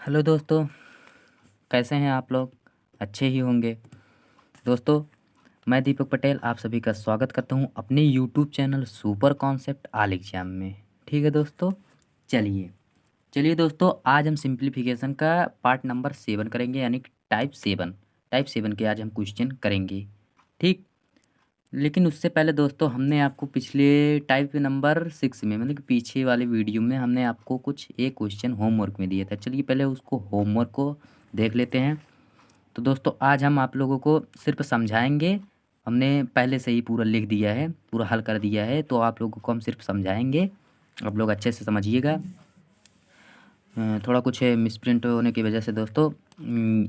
Hello दोस्तों, कैसे हैं आप लोग? अच्छे ही होंगे। दोस्तों, मैं दीपक पटेल आप सभी का स्वागत करता हूं अपने YouTube channel super concept all exam में। ठीक है दोस्तों, चलिए चलिए दोस्तों, आज हम सिंप्लीफिकेशन का पार्ट नंबर 7 करेंगे, यानी कि टाइप 7 के आज हम क्वेश्चन करेंगे। ठीक, लेकिन उससे पहले दोस्तों हमने आपको पिछले टाइप नंबर 6 में, मतलब कि पीछे वाले वीडियो में हमने आपको कुछ एक क्वेश्चन होमवर्क में दिया था। चलिए पहले उसको होमवर्क को देख लेते हैं। तो दोस्तों आज हम आप लोगों को सिर्फ समझाएंगे। हमने पहले से ही पूरा लिख दिया है, पूरा हल कर दिया है, तो आप लोगों को हम सिर्फ समझाएंगे। आप लोग अच्छे से समझिएगा। थोड़ा कुछ मिसप्रिंट होने की वजह से दोस्तों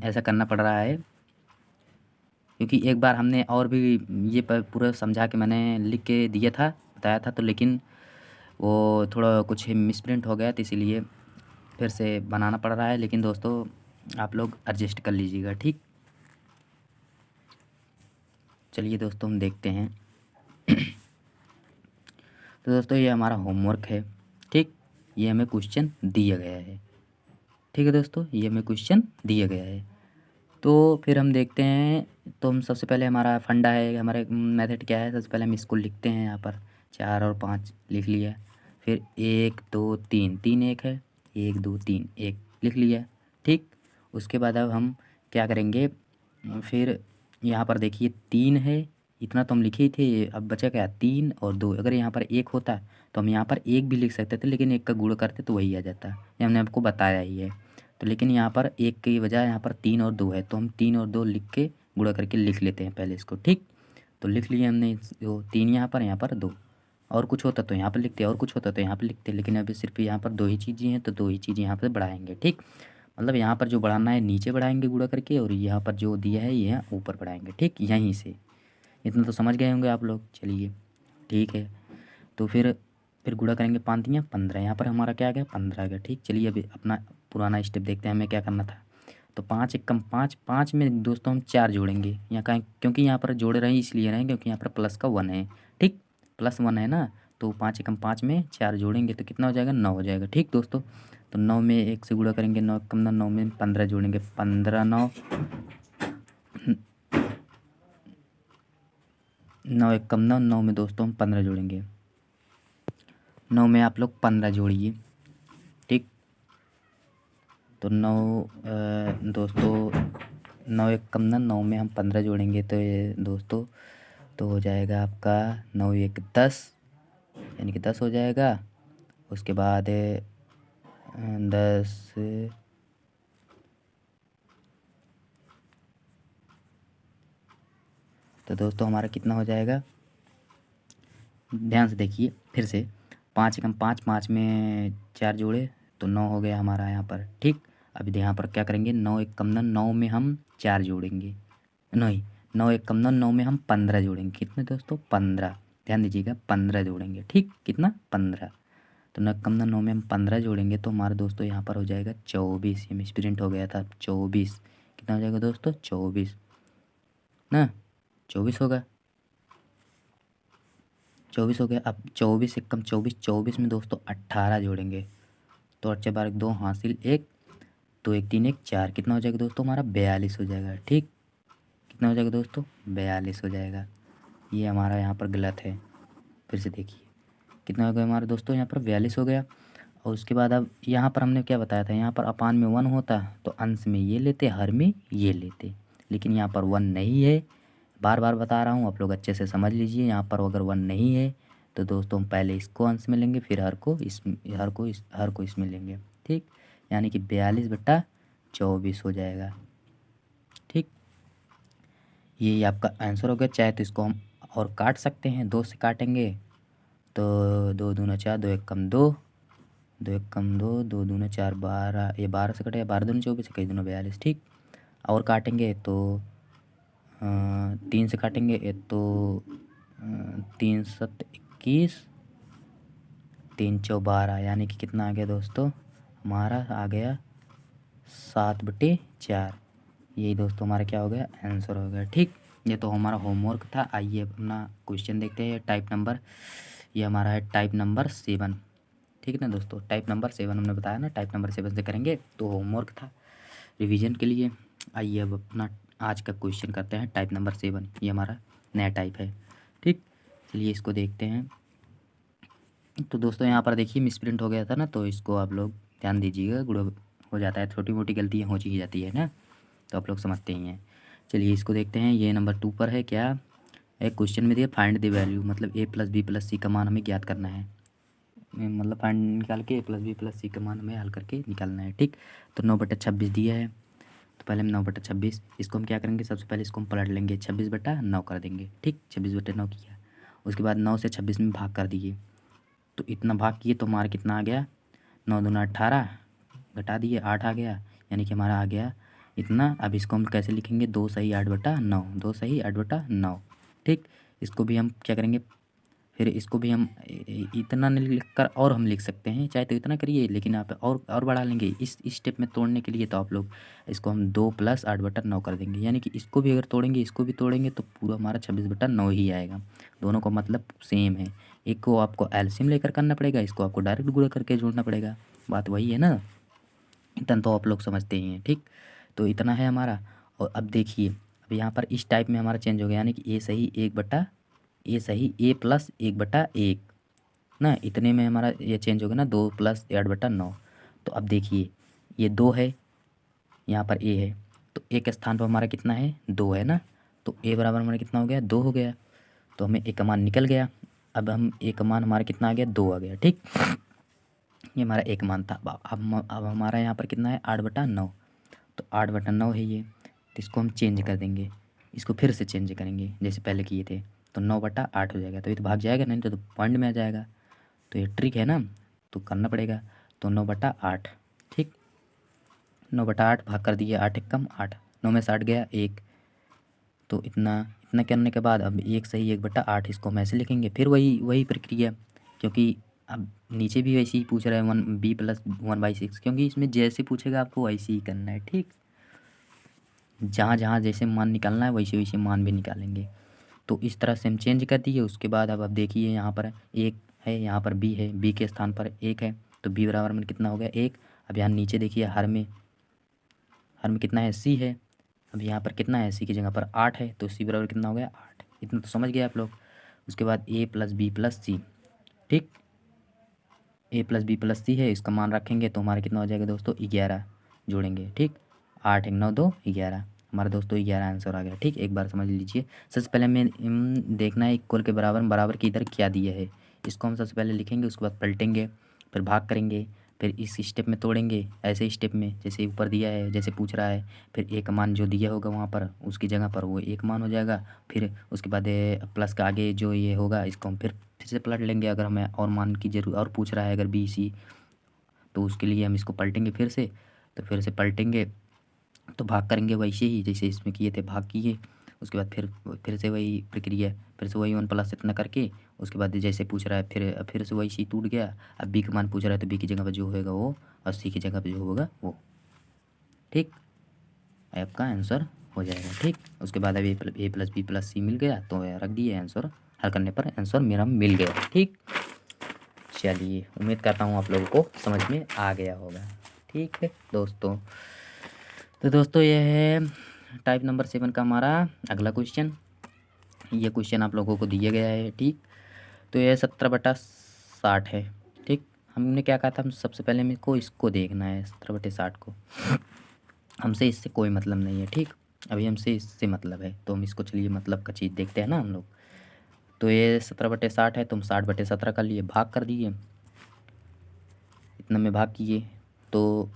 ऐसा करना पड़ रहा है, क्योंकि एक बार हमने और भी ये पूरा समझा के मैंने लिख के दिया था, बताया था, तो लेकिन वो थोड़ा कुछ मिसप्रिंट हो गया, तो इसीलिए फिर से बनाना पड़ रहा है। लेकिन दोस्तों आप लोग एडजस्ट कर लीजिएगा। ठीक, चलिए दोस्तों हम देखते हैं। तो दोस्तों ये हमारा होमवर्क है। ठीक, ये हमें क्वेश्चन दिया गया है। ठीक है दोस्तों, ये हमें क्वेश्चन दिया गया है। तो फिर हम देखते हैं। तो हम सबसे पहले हमारा फंडा है, हमारे मेथड क्या है, सबसे पहले हम इसको लिखते हैं। यहाँ पर 4 और 5 लिख लिया। फिर 1 2 3, 3 1 है, 1 2 3 1 लिख लिया। ठीक, उसके बाद अब हम क्या करेंगे, फिर यहाँ पर देखिए 3 है, इतना तो हम लिखे ही थे। अब बचा क्या, 3 और 2। अगर यहाँ पर 1 होता तो हम यहाँ पर 1 भी लिख सकते थे, लेकिन 1 का गुणा करते तो वही आ जाता। ये हमने आपको बताया ही है। तो लेकिन यहाँ पर 1 की बजाय यहाँ पर 3 और 2 है, तो हम 3 और 2 लिख के गुणा करके लिख लेते हैं पहले इसको। ठीक, तो लिख लिए हमने जो 3 यहाँ पर 2। और कुछ होता तो यहाँ पर लिखते, और कुछ होता तो यहाँ पर लिखते, लेकिन अभी सिर्फ यहाँ पर 2 ही चीज़ें हैं, तो 2 ही चीज़ें यहाँ पर बढ़ाएंगे। ठीक, मतलब यहाँ पर जो बढ़ाना है नीचे बढ़ाएंगे गुणा करके, और यहाँ पर जो दिया है ये ऊपर बढ़ाएंगे। ठीक, यहीं से इतना तो समझ गए होंगे आप लोग। चलिए ठीक है, तो फिर गुणा करेंगे 5 या 15। यहाँ पर हमारा क्या आ गया, 15 आ गया। ठीक, चलिए अभी अपना पुराना स्टेप देखते हैं हमें क्या करना था। तो 5 एक कम 5, 5 में दोस्तों हम 4 जोड़ेंगे। यहाँ का क्योंकि यहाँ पर जोड़ रहे हैं इसलिए रहे क्योंकि यहाँ पर प्लस का 1 है। ठीक, +1 है ना, तो 5 एकम 5 में 4 जोड़ेंगे तो कितना हो जाएगा, 9 हो जाएगा। ठीक दोस्तों, तो 9 में 1 से गुणा करेंगे, 9 कम 9, 9 में 15 जोड़ेंगे, 15 9, 9 एक कम 9, 9 में दोस्तों हम 15 जोड़ेंगे। 9 में आप लोग 15 जोड़िए। ठीक, तो 9 दोस्तों 9 एक कम 9 में हम 15 जोड़ेंगे, तो ये दोस्तों तो हो जाएगा आपका 9 1 10, यानी कि 10 हो जाएगा। उसके बाद 10, तो दोस्तों हमारा कितना हो जाएगा, ध्यान से देखिए फिर से। 5 एकम 5, 5 में 4 जोड़े तो 9 हो गया हमारा यहाँ पर। ठीक, अभी यहाँ पर क्या करेंगे, 9 एक कम 9 में हम 4 जोड़ेंगे, नहीं 9 एक कम 9 में हम 15 जोड़ेंगे। कितने दोस्तों, 15, ध्यान दीजिएगा 15 जोड़ेंगे। ठीक, कितना, 15। तो 9 कम 9 में हम 15 जोड़ेंगे, तो हमारे दोस्तों यहाँ पर हो जाएगा 24। ये मिसप्रिंट हो गया था, 24। कितना हो जाएगा दोस्तों, 24 ना, 24 होगा, 24 हो गया। अब 24 एक कम 24, 24 में दोस्तों 18 जोड़ेंगे, तो 8 12 2 हासिल 1, 2 1 3 1 4, कितना हो जाएगा दोस्तों, हमारा 42 हो जाएगा। ठीक, कितना हो जाएगा दोस्तों, 42 हो जाएगा। ये हमारा यहाँ पर गलत है, फिर से देखिए कितना हो गया हमारे दोस्तों, यहाँ पर 42 हो गया। और उसके बाद अब यहाँ पर हमने क्या बताया था, यहाँ पर अपान में 1 होता तो अंश में ये लेते, हर में ये लेते, लेकिन यहाँ पर 1 नहीं है। बार बार बता रहा हूँ, आप लोग अच्छे से समझ लीजिए। यहाँ पर अगर 1 नहीं है तो दोस्तों हम पहले इसको अंश में लेंगे, फिर हर को इसमें लेंगे। ठीक, यानी कि 42/24 हो जाएगा। ठीक, ये आपका आंसर हो गया। चाहे तो इसको हम और काट सकते हैं, 2 से काटेंगे तो 2 दूना 4, 2 एक कम 2, 2 एक कम 2, 2 दूना 4 12, ये 12 से कटेगा, 12 दूना 24, 21 दूना 42। ठीक, और काटेंगे तो 3 से काटेंगे तो 3 7 21, 3 4 12, यानी कि कितना आ गया दोस्तों, हमारा आ गया 7/4। यही दोस्तों हमारा क्या हो गया, आंसर हो गया। ठीक, ये तो हमारा होमवर्क था। आइए अपना क्वेश्चन देखते हैं टाइप नंबर, ये हमारा है टाइप नंबर 7। ठीक है ना दोस्तों। टाइप नंबर 7 हमने बताया ना, टाइप नंबर 7 से करेंगे। तो होमवर्क था रिवीजन के लिए। आइए अब अपना आज का क्वेश्चन करते हैं। टाइप नंबर 7 ये हमारा नया टाइप है, ठीक। चलिए इसको देखते हैं। तो दोस्तों यहाँ पर देखिए मिसप्रिंट हो गया था ना, तो इसको आप लोग ध्यान दीजिएगा। गुड़ हो जाता है, छोटी मोटी गलतियाँ हो ही जाती है ना, तो आप लोग समझते ही हैं। चलिए इसको देखते हैं। ये नंबर 2 पर है। क्या एक क्वेश्चन में दिया फाइंड द वैल्यू, मतलब a प्लस बी प्लस सी का मान हमें ज्ञात करना है। मतलब फाइंड निकाल के a प्लस बी प्लस सी का मान हमें हल करके निकालना है, ठीक। तो 9/26 दिया है, तो पहले हम 9/26 इसको हम क्या करेंगे, सबसे पहले इसको हम पलट लेंगे, 26/9 कर देंगे, ठीक। 26/9 किया, उसके बाद 9 से 26 में भाग कर दिए, तो इतना भाग किए तो हमारा कितना आ गया, 9 दूना 18, घटा दिए 8 आ गया, यानी कि हमारा आ गया इतना। अब इसको हम कैसे लिखेंगे, 2 सही 8/9, 2 सही 8/9, ठीक। इसको भी हम क्या करेंगे, फिर इसको भी हम इतना नहीं लिख कर और हम लिख सकते हैं, चाहे तो इतना करिए, लेकिन आप और बढ़ा लेंगे इस स्टेप में तोड़ने के लिए। तो आप लोग इसको हम 2 + 8/9 कर देंगे, यानी कि इसको भी अगर तोड़ेंगे इसको भी तोड़ेंगे तो पूरा हमारा 26/9 ही आएगा। दोनों का मतलब सेम है। एक को आपको एलसीएम लेकर करना पड़ेगा, इसको आपको डायरेक्ट गुणा करके जोड़ना पड़ेगा। बात वही है ना, इतना तो आप लोग समझते ही हैं, ठीक। तो इतना है हमारा। और अब देखिए, अब यहाँ पर इस टाइप में हमारा चेंज हो गया, यानी कि ए सही 1/1 ना, इतने में हमारा ये चेंज हो गया ना, 2 + 8/9। तो अब देखिए ये 2 है, यहाँ पर ए है, तो ए के स्थान पर हमारा कितना है, 2 है ना। तो ए बराबर हमारा कितना हो गया, 2 हो गया। तो हमें ए का मान निकल गया। अब हम ए का मान हमारा कितना आ गया, 2 आ गया, ठीक। ये हमारा एक मान था। अब हमारा यहाँ पर कितना है, 8/9। तो 8/9 है ये, तो इसको हम चेंज कर देंगे, इसको फिर से चेंज करेंगे जैसे पहले किए थे। तो 9/8 हो जाएगा, तो ये तो भाग जाएगा, नहीं तो पॉइंट में आ जाएगा। तो ये ट्रिक है ना, तो करना पड़ेगा। तो 9/8, ठीक। 9/8 भाग कर दिए, 8 एकम 8, 9 में 60 गया 1। तो इतना इतना करने के बाद अब 1 सही 1/8 इसको हम ऐसे लिखेंगे, फिर वही वही प्रक्रिया, क्योंकि अब नीचे भी वैसे ही पूछ रहा है 1b + 1/6, क्योंकि इसमें जैसे पूछेगा आपको वैसे ही करना है, ठीक। जहाँ जहाँ जैसे मान निकालना है वैसे वैसे मान भी निकालेंगे। तो इस तरह से हम चेंज कर दिए। उसके बाद अब देखिए यहाँ पर 1 है, यहाँ पर b है, b के स्थान पर 1 है, तो b बराबर में कितना हो गया, 1। अब यहाँ नीचे देखिए हर में कितना है, c है। अब यहाँ पर कितना है, c की जगह पर 8 है, तो c बराबर कितना हो गया, 8। इतना तो समझ गए आप लोग। उसके बाद a + b + c, ठीक। a + b + c है, इसका मान रखेंगे तो हमारा कितना हो जाएगा दोस्तों, 11 जोड़ेंगे, ठीक। 8 1 9 2 11, हमारा दोस्तों 11 आंसर आ गया, ठीक। एक बार समझ लीजिए। सबसे पहले हमें देखना है इक्वल के बराबर के इधर क्या दिया है, इसको हम सबसे पहले लिखेंगे, उसके बाद पलटेंगे, फिर भाग करेंगे, फिर इस स्टेप में तोड़ेंगे, ऐसे स्टेप में जैसे ऊपर दिया है, जैसे पूछ रहा है। फिर एक मान जो दिया होगा वहाँ पर उसकी जगह पर वो एक मान हो जाएगा। फिर उसके बाद प्लस का आगे जो ये होगा इसको हम फिर से पलट लेंगे। अगर हमें और मान की जरूर और पूछ रहा है अगर बी सी, तो उसके लिए हम इसको पलटेंगे फिर से। तो फिर से पलटेंगे तो भाग करेंगे वैसे ही जैसे इसमें किए थे, भाग किए। उसके बाद फिर से वही प्रक्रिया, फिर से वही 1 + इतना करके उसके बाद जैसे पूछ रहा है फिर से वही सी टूट गया। अब बी का मान पूछ रहा है तो बी की जगह पर जो होगा वो, और सी की जगह पर जो होगा वो, ठीक। आपका आंसर हो जाएगा, ठीक। उसके बाद अब a + b + c मिल गया, तो रख दिए आंसर। हल करने पर आंसर मेरा मिल गया, ठीक। चलिए उम्मीद करता हूँ आप लोगों को समझ में आ गया होगा, ठीक है दोस्तों। तो दोस्तों ये है टाइप नंबर 7 का हमारा अगला क्वेश्चन। ये क्वेश्चन आप लोगों को दिया गया है, ठीक। तो ये 17/60 है, ठीक। हमने क्या कहा था, हम सबसे पहले मेरे को इसको देखना है 17/60 को। हमसे इससे कोई मतलब नहीं है, ठीक। अभी हमसे इससे मतलब है, तो हम इसको चलिए मतलब का चीज़ देखते हैं ना हम लोग। तो ये 17/60 है, तो हम 60/17 कर लिए, भाग कर दिए, इतना में भाग किए तो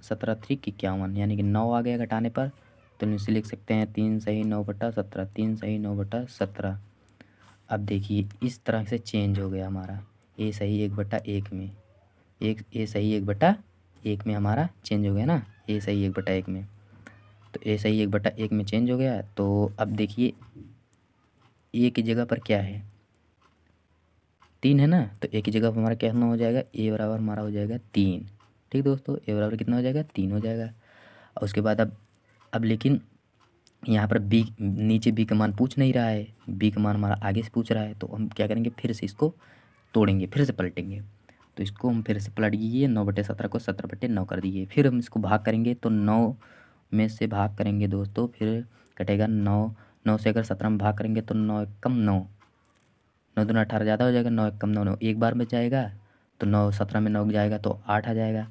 17 3 51, यानी कि 9 आ गया घटाने पर। तो नीचे लिख सकते हैं 3 सही 9/17, 3 सही 9/17। अब देखिए इस तरह से चेंज हो गया हमारा, ए सही 1/1 में, ए सही 1/1 में हमारा चेंज हो गया ना, ए सही 1/1 में। तो ए सही 1/1 में चेंज हो गया। तो अब देखिए ए की जगह पर क्या है, 3 है ना, तो ए की जगह पर हमारा क्या हो जाएगा, ए बराबर हमारा हो जाएगा 3, ठीक दोस्तों। ए बराबर कितना हो जाएगा, 3 हो जाएगा। और उसके बाद अब लेकिन यहाँ पर बी नीचे बी का मान पूछ नहीं रहा है, बी का मान हमारा आगे से पूछ रहा है, तो हम क्या करेंगे, फिर से इसको तोड़ेंगे, फिर से पलटेंगे। तो इसको हम फिर से पलट दीजिए, 9/17 को 17/9 कर दीजिए। फिर हम इसको भाग करेंगे तो 9 में से भाग करेंगे दोस्तों, फिर कटेगा 9। 9 से अगर 17 में भाग करेंगे तो 9 एकम 9, 9 दूना 18 ज़्यादा हो जाएगा, 9 एकम 9, 9 एक बार बच जाएगा, तो 9 17 में 9 जाएगा तो 8 आ जाएगा,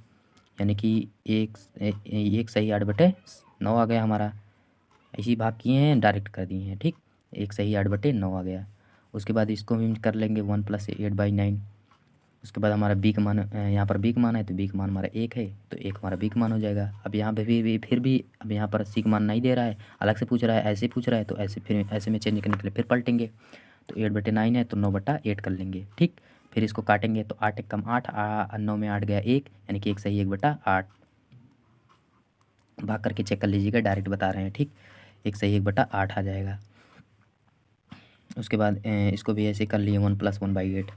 यानी कि एक सही 8/9 आ गया हमारा। इसी भाग किए हैं, डायरेक्ट कर दिए हैं, ठीक। एक सही 8/9 आ गया। उसके बाद इसको भी कर लेंगे 1 + 8/9। उसके बाद हमारा बी का मान, यहाँ पर बी का मान है तो बी का मान हमारा 1 है, तो 1 हमारा बी का मान हो जाएगा। अब यहाँ पे भी फिर भी अब यहाँ पर सी का मान नहीं दे रहा है, अलग से पूछ रहा है, ऐसे पूछ रहा है, तो ऐसे फिर ऐसे में चेंज करने के लिए फिर पलटेंगे। तो 8/9 है तो 9/8 कर लेंगे, ठीक। फिर इसको काटेंगे तो 8 एकम 8, 9 में 8 गया 1, यानी कि 1 सही 1/8। भाग करके चेक कर लीजिएगा, डायरेक्ट बता रहे हैं, ठीक। 1 सही 1/8 आ जाएगा। उसके बाद इसको भी ऐसे कर लिए 1 + 1/8।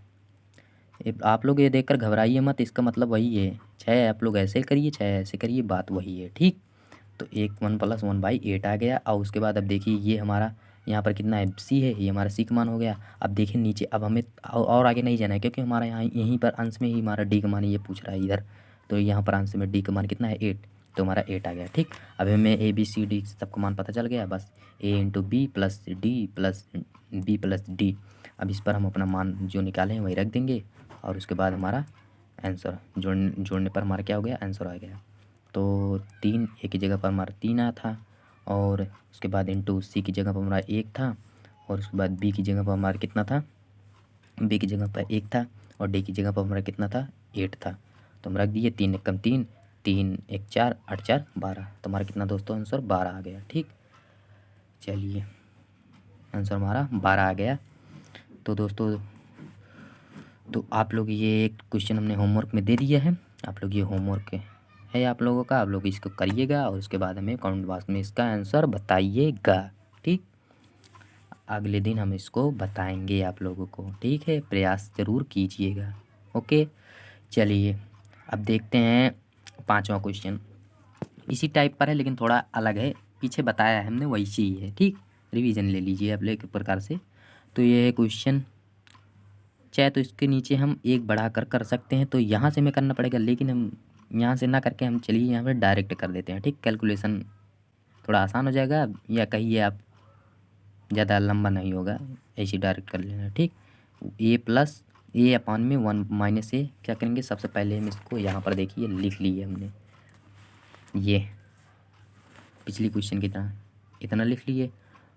आप लोग ये देखकर घबराइए मत, इसका मतलब वही है, चाहे आप लोग ऐसे करिए चाहे ऐसे करिए, बात वही है, ठीक। तो 1 + 1/8 आ गया। और उसके बाद अब देखिए ये हमारा यहाँ पर कितना है, सी है, ये हमारा सी का मान हो गया। अब देखिए नीचे, अब हमें और आगे नहीं जाना है, क्योंकि हमारा यहाँ यहीं पर अंश में ही हमारा डी का मान ये पूछ रहा है इधर। तो यहाँ पर अंश में डी का मान कितना है 8, तो हमारा 8 आ गया, ठीक। अब हमें ए बी सी डी सबका मान पता चल गया, बस a × b + d + b + d। अब इस पर हम अपना मान जो निकाले हैं वही रख देंगे, और उसके बाद हमारा आंसर जोड़ने पर हमारा क्या हो गया, आंसर आ गया। तो 3 ए की जगह पर हमारा 3 आया था, और उसके बाद इंटू सी की जगह पर हमारा 1 था, और उसके बाद बी की जगह पर हमारा कितना था, बी की जगह पर 1 था, और डी की जगह पर हमारा कितना था, 8 था। तो हम रख दिए 3 एकम 3, 3 1 4, 8 4 12। तो हमारा कितना दोस्तों आंसर 12 आ गया, ठीक। चलिए आंसर हमारा 12 आ गया। तो दोस्तों, तो आप लोग ये एक क्वेश्चन हमने होमवर्क में दे दिया है, आप लोग ये होमवर्क है आप लोगों का, आप लोग इसको करिएगा और उसके बाद हमें कमेंट बॉक्स में इसका आंसर बताइएगा, ठीक। अगले दिन हम इसको बताएंगे आप लोगों को, ठीक है, प्रयास ज़रूर कीजिएगा, ओके। चलिए अब देखते हैं 5वां क्वेश्चन। इसी टाइप पर है लेकिन थोड़ा अलग है, पीछे बताया है हमने वैसे ही है, ठीक। रिवीजन ले लीजिए आप एक प्रकार से। तो ये है क्वेश्चन, चाहे तो इसके नीचे हम एक बढ़ा कर सकते हैं, तो यहाँ से हमें करना पड़ेगा, लेकिन हम यहाँ से ना करके हम चलिए यहाँ पे डायरेक्ट कर देते हैं, ठीक। कैलकुलेशन थोड़ा आसान हो जाएगा, या कहिए आप ज़्यादा लंबा नहीं होगा, ऐसे डायरेक्ट कर लेना, ठीक। a/1 - क्या करेंगे, सबसे पहले हम इसको यहाँ पर देखिए लिख लिए हमने, ये पिछली क्वेश्चन की तरह इतना लिख लिए,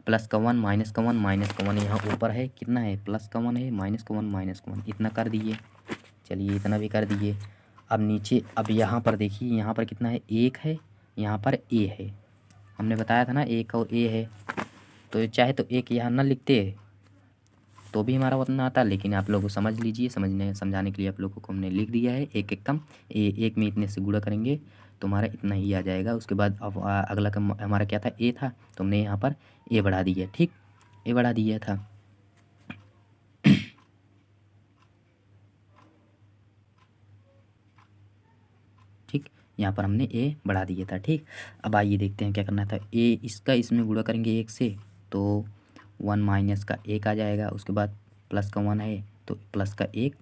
+1 -1 यहाँ ऊपर है, कितना है, +1 है, -1 इतना कर दिए। चलिए इतना भी कर दिए। अब नीचे, अब यहाँ पर देखिए, यहाँ पर कितना है, 1 है, यहाँ पर a है, हमने बताया था ना 1 और a है, तो चाहे तो 1 यहाँ ना लिखते तो भी हमारा उतना आता, लेकिन आप लोग को समझ लीजिए, समझाने के लिए आप लोगों को हमने लिख दिया है। 1 एकम एक में इतने से गुणा करेंगे तो हमारा इतना ही आ जाएगा। उसके बाद अब अगला कम हमारा क्या था, ए था, तो हमने यहाँ पर ए बढ़ा दिया, ठीक, ए बढ़ा दिया था। ठीक, यहाँ पर हमने ए बढ़ा दिया था, ठीक। अब आइए देखते हैं क्या करना था। ए इसका इसमें गुणा करेंगे 1 से, तो 1 माइनस का 1 आ जाएगा। उसके बाद प्लस का 1 है तो प्लस का 1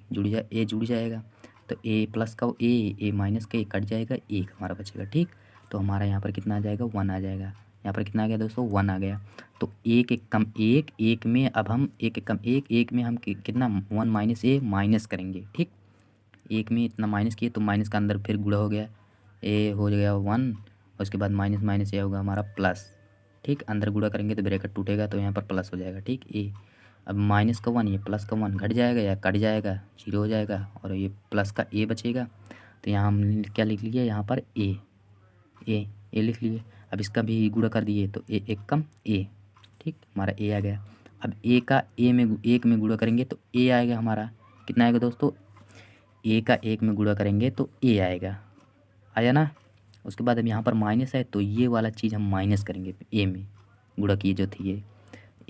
ए जुड़ जाएगा, तो ए प्लस का ए माइनस का 1 कट जाएगा, 1 हमारा बचेगा, ठीक। तो हमारा यहाँ पर कितना आ जाएगा, 1 आ जाएगा। यहाँ पर कितना आ गया दोस्तों, 1 आ गया। तो 1 एकम 1, 1 में अब हम 1 एकम 1, 1 में हम कितना 1 माइनस ए माइनस करेंगे, ठीक। 1 में इतना माइनस किए तो माइनस का अंदर फिर गुणा हो गया, ए हो गया 1, उसके बाद माइनस माइनस ए होगा हमारा प्लस, ठीक। अंदर गुणा करेंगे तो ब्रैकेट टूटेगा तो यहाँ पर प्लस हो जाएगा, ठीक। ए अब माइनस का 1, ये प्लस का 1 घट जाएगा या कट जाएगा, 0 हो जाएगा, और ये प्लस का ए बचेगा। तो यहाँ हम क्या लिख लिए, यहाँ पर ए लिख लिए। अब इसका भी गुणा कर दिए तो ए एकम ए, ठीक, हमारा ए आ गया। अब ए का एक में गुणा करेंगे तो ए आएगा हमारा, कितना आएगा दोस्तों, ए का 1 में गुणा करेंगे तो ए आएगा, आया ना। उसके बाद अब यहाँ पर माइनस है तो ये वाला चीज़ हम माइनस करेंगे, ए में गुणा किए जो थी ये,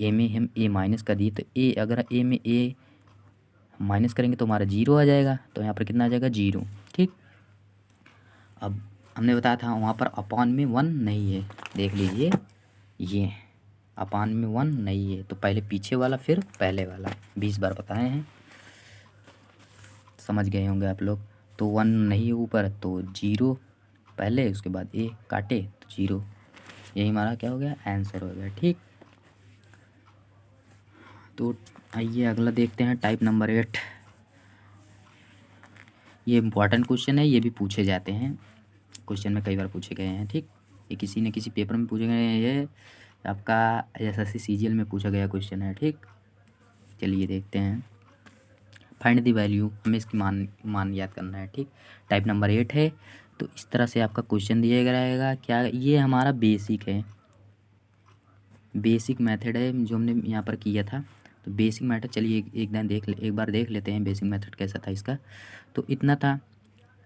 ए में हम ए माइनस कर दिए, तो ए अगर ए में ए माइनस करेंगे तो हमारा 0 आ जाएगा, तो यहाँ पर कितना आ जाएगा, 0, ठीक। अब हमने बताया था वहाँ पर अपान में 1 नहीं है, देख लीजिए, ये अपान में 1 नहीं है, तो पहले पीछे वाला फिर पहले वाला 20 बार बताए हैं, समझ गए होंगे आप लोग। तो 1 नहीं है ऊपर तो 0 पहले, उसके बाद ए काटे तो 0, यही हमारा क्या हो गया, आंसर हो गया। ठीक, तो आइए अगला देखते हैं, टाइप नंबर 8। ये इम्पॉर्टेंट क्वेश्चन है, ये भी पूछे जाते हैं, क्वेश्चन में कई बार पूछे गए हैं। ठीक, ये किसी न किसी पेपर में पूछे गए हैं, ये आपका एसएससी सीजीएल में पूछा गया क्वेश्चन है। ठीक, चलिए देखते हैं। फाइंड द वैल्यू, हमें इसकी मान याद करना है। ठीक, टाइप नंबर 8 है, तो इस तरह से आपका क्वेश्चन दिया रहेगा। क्या ये हमारा बेसिक है, बेसिक मेथड है जो हमने यहाँ पर किया था। तो बेसिक मेथड चलिए एक बार देख लेते हैं बेसिक मेथड कैसा था इसका। तो इतना था,